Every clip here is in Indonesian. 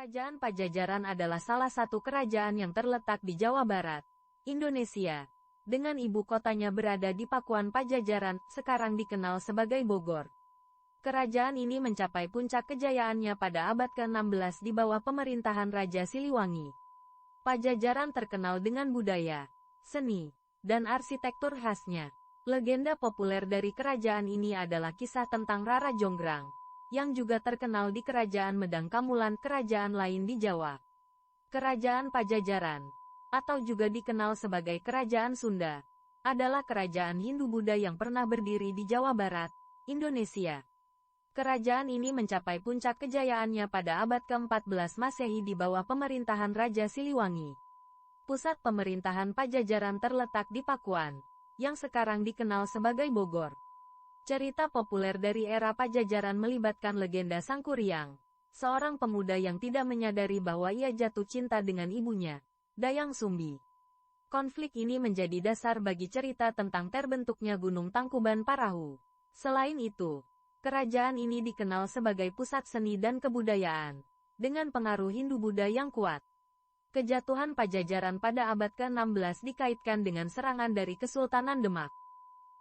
Kerajaan Pajajaran adalah salah satu kerajaan yang terletak di Jawa Barat, Indonesia, dengan ibu kotanya berada di Pakuan Pajajaran, sekarang dikenal sebagai Bogor. Kerajaan ini mencapai puncak kejayaannya pada abad ke-16 di bawah pemerintahan Raja Siliwangi. Pajajaran terkenal dengan budaya, seni, dan arsitektur khasnya. Legenda populer dari kerajaan ini adalah kisah tentang Rara Jonggrang, yang juga terkenal di Kerajaan Medang Kamulan, kerajaan lain di Jawa. Kerajaan Pajajaran, atau juga dikenal sebagai Kerajaan Sunda, adalah kerajaan Hindu-Buddha yang pernah berdiri di Jawa Barat, Indonesia. Kerajaan ini mencapai puncak kejayaannya pada abad ke-14 Masehi di bawah pemerintahan Raja Siliwangi. Pusat pemerintahan Pajajaran terletak di Pakuan, yang sekarang dikenal sebagai Bogor. Cerita populer dari era Pajajaran melibatkan legenda Sangkuriang, seorang pemuda yang tidak menyadari bahwa ia jatuh cinta dengan ibunya, Dayang Sumbi. Konflik ini menjadi dasar bagi cerita tentang terbentuknya Gunung Tangkuban Parahu. Selain itu, kerajaan ini dikenal sebagai pusat seni dan kebudayaan, dengan pengaruh Hindu-Buddha yang kuat. Kejatuhan Pajajaran pada abad ke-16 dikaitkan dengan serangan dari Kesultanan Demak.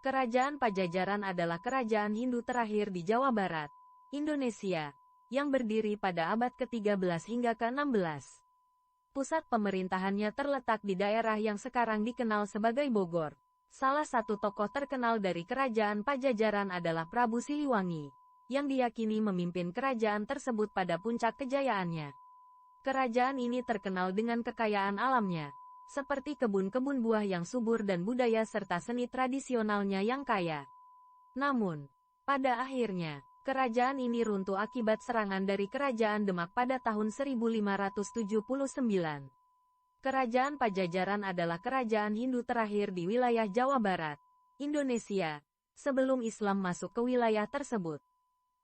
Kerajaan Pajajaran adalah kerajaan Hindu terakhir di Jawa Barat, Indonesia, yang berdiri pada abad ke-13 hingga ke-16. Pusat pemerintahannya terletak di daerah yang sekarang dikenal sebagai Bogor. Salah satu tokoh terkenal dari kerajaan Pajajaran adalah Prabu Siliwangi, yang diyakini memimpin kerajaan tersebut pada puncak kejayaannya. Kerajaan ini terkenal dengan kekayaan alamnya, seperti kebun-kebun buah yang subur dan budaya serta seni tradisionalnya yang kaya. Namun, pada akhirnya, kerajaan ini runtuh akibat serangan dari Kerajaan Demak pada tahun 1579. Kerajaan Pajajaran adalah kerajaan Hindu terakhir di wilayah Jawa Barat, Indonesia, sebelum Islam masuk ke wilayah tersebut.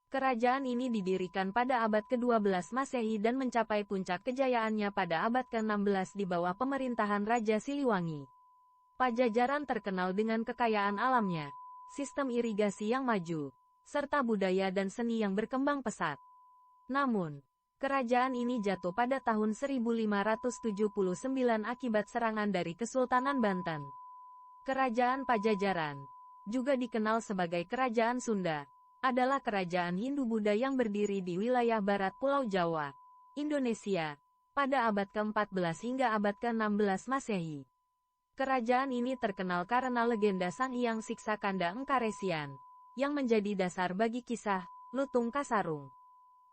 Kerajaan ini didirikan pada abad ke-12 Masehi dan mencapai puncak kejayaannya pada abad ke-16 di bawah pemerintahan Raja Siliwangi. Pajajaran terkenal dengan kekayaan alamnya, sistem irigasi yang maju, serta budaya dan seni yang berkembang pesat. Namun, kerajaan ini jatuh pada tahun 1579 akibat serangan dari Kesultanan Banten. Kerajaan Pajajaran, juga dikenal sebagai Kerajaan Sunda, adalah kerajaan Hindu-Buddha yang berdiri di wilayah barat Pulau Jawa, Indonesia, pada abad ke-14 hingga abad ke-16 Masehi. Kerajaan ini terkenal karena legenda Sang Hyang Siksa Kanda Engkaresian, yang menjadi dasar bagi kisah Lutung Kasarung.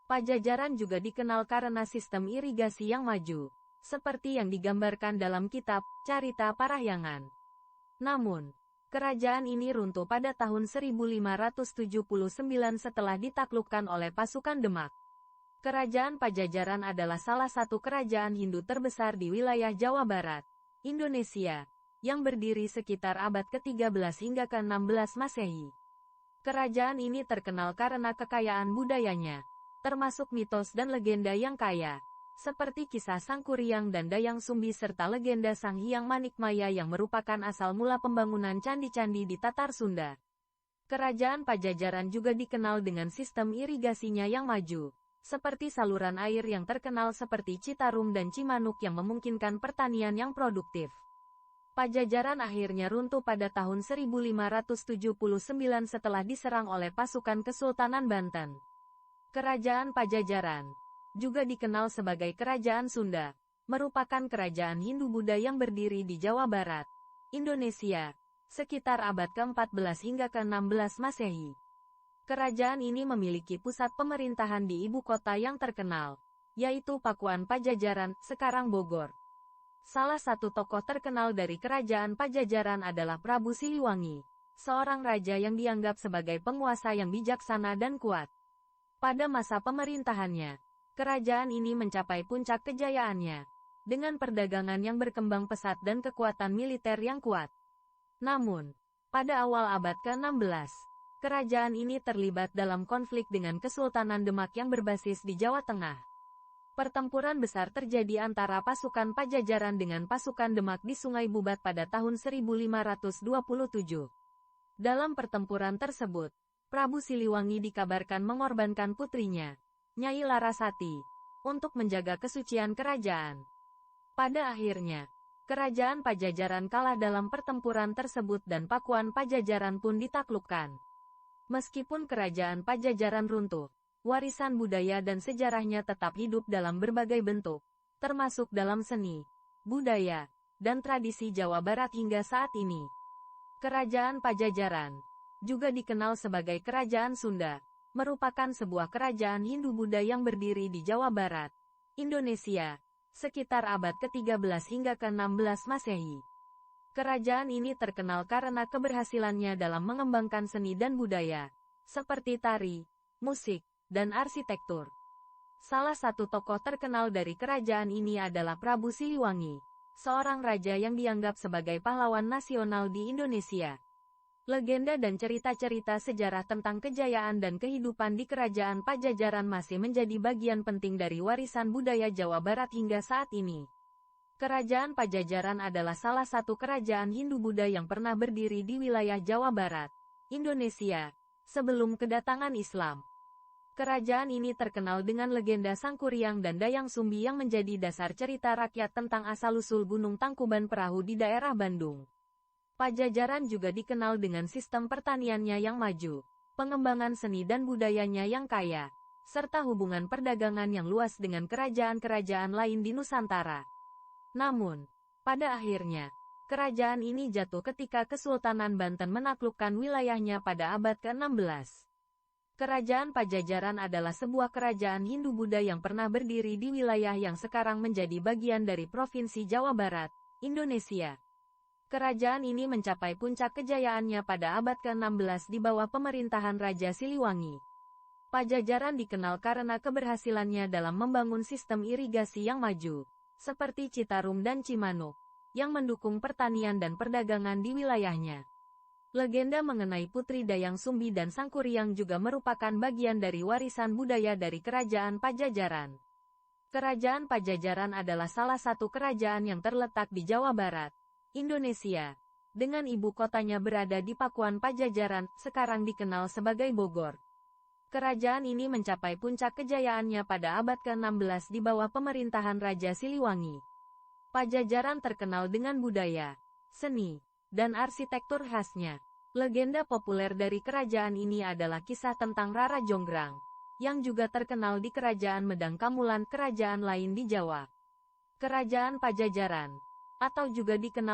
Pajajaran juga dikenal karena sistem irigasi yang maju, seperti yang digambarkan dalam kitab Carita Parahyangan. Namun, kerajaan ini runtuh pada tahun 1579 setelah ditaklukkan oleh pasukan Demak. Kerajaan Pajajaran adalah salah satu kerajaan Hindu terbesar di wilayah Jawa Barat, Indonesia, yang berdiri sekitar abad ke-13 hingga ke-16 Masehi. Kerajaan ini terkenal karena kekayaan budayanya, termasuk mitos dan legenda yang kaya, seperti kisah Sangkuriang dan Dayang Sumbi serta legenda Sang Hyang Manikmaya yang merupakan asal mula pembangunan candi-candi di Tatar Sunda. Kerajaan Pajajaran juga dikenal dengan sistem irigasinya yang maju, seperti saluran air yang terkenal seperti Citarum dan Cimanuk yang memungkinkan pertanian yang produktif. Pajajaran akhirnya runtuh pada tahun 1579 setelah diserang oleh pasukan Kesultanan Banten. Kerajaan Pajajaran, juga dikenal sebagai Kerajaan Sunda, merupakan kerajaan Hindu-Buddha yang berdiri di Jawa Barat, Indonesia, sekitar abad ke-14 hingga ke-16 Masehi. Kerajaan ini memiliki pusat pemerintahan di ibu kota yang terkenal, yaitu Pakuan Pajajaran, sekarang Bogor. Salah satu tokoh terkenal dari Kerajaan Pajajaran adalah Prabu Siliwangi, seorang raja yang dianggap sebagai penguasa yang bijaksana dan kuat. Pada masa pemerintahannya, kerajaan ini mencapai puncak kejayaannya, dengan perdagangan yang berkembang pesat dan kekuatan militer yang kuat. Namun, pada awal abad ke-16, kerajaan ini terlibat dalam konflik dengan Kesultanan Demak yang berbasis di Jawa Tengah. Pertempuran besar terjadi antara pasukan Pajajaran dengan pasukan Demak di Sungai Bubat pada tahun 1527. Dalam pertempuran tersebut, Prabu Siliwangi dikabarkan mengorbankan putrinya, Nyai Larasati, untuk menjaga kesucian kerajaan. Pada akhirnya, kerajaan Pajajaran kalah dalam pertempuran tersebut dan Pakuan Pajajaran pun ditaklukkan. Meskipun kerajaan Pajajaran runtuh, warisan budaya dan sejarahnya tetap hidup dalam berbagai bentuk, termasuk dalam seni, budaya, dan tradisi Jawa Barat hingga saat ini. Kerajaan Pajajaran, juga dikenal sebagai Kerajaan Sunda, merupakan sebuah kerajaan Hindu-Buddha yang berdiri di Jawa Barat, Indonesia, sekitar abad ke-13 hingga ke-16 Masehi. Kerajaan ini terkenal karena keberhasilannya dalam mengembangkan seni dan budaya, seperti tari, musik, dan arsitektur. Salah satu tokoh terkenal dari kerajaan ini adalah Prabu Siliwangi, seorang raja yang dianggap sebagai pahlawan nasional di Indonesia. Legenda dan cerita-cerita sejarah tentang kejayaan dan kehidupan di kerajaan Pajajaran masih menjadi bagian penting dari warisan budaya Jawa Barat hingga saat ini. Kerajaan Pajajaran adalah salah satu kerajaan Hindu-Buddha yang pernah berdiri di wilayah Jawa Barat, Indonesia, sebelum kedatangan Islam. Kerajaan ini terkenal dengan legenda Sangkuriang dan Dayang Sumbi yang menjadi dasar cerita rakyat tentang asal-usul Gunung Tangkuban Perahu di daerah Bandung. Pajajaran juga dikenal dengan sistem pertaniannya yang maju, pengembangan seni dan budayanya yang kaya, serta hubungan perdagangan yang luas dengan kerajaan-kerajaan lain di Nusantara. Namun, pada akhirnya, kerajaan ini jatuh ketika Kesultanan Banten menaklukkan wilayahnya pada abad ke-16. Kerajaan Pajajaran adalah sebuah kerajaan Hindu-Buddha yang pernah berdiri di wilayah yang sekarang menjadi bagian dari Provinsi Jawa Barat, Indonesia. Kerajaan ini mencapai puncak kejayaannya pada abad ke-16 di bawah pemerintahan Raja Siliwangi. Pajajaran dikenal karena keberhasilannya dalam membangun sistem irigasi yang maju, seperti Citarum dan Cimanuk, yang mendukung pertanian dan perdagangan di wilayahnya. Legenda mengenai Putri Dayang Sumbi dan Sangkuriang juga merupakan bagian dari warisan budaya dari Kerajaan Pajajaran. Kerajaan Pajajaran adalah salah satu kerajaan yang terletak di Jawa Barat, Indonesia, dengan ibu kotanya berada di Pakuan Pajajaran, sekarang dikenal sebagai Bogor. Kerajaan ini mencapai puncak kejayaannya pada abad ke-16 di bawah pemerintahan Raja Siliwangi. Pajajaran terkenal dengan budaya, seni, dan arsitektur khasnya. Legenda populer dari kerajaan ini adalah kisah tentang Rara Jonggrang, yang juga terkenal di Kerajaan Medang Kamulan kerajaan lain di Jawa. Kerajaan Pajajaran, atau juga dikenal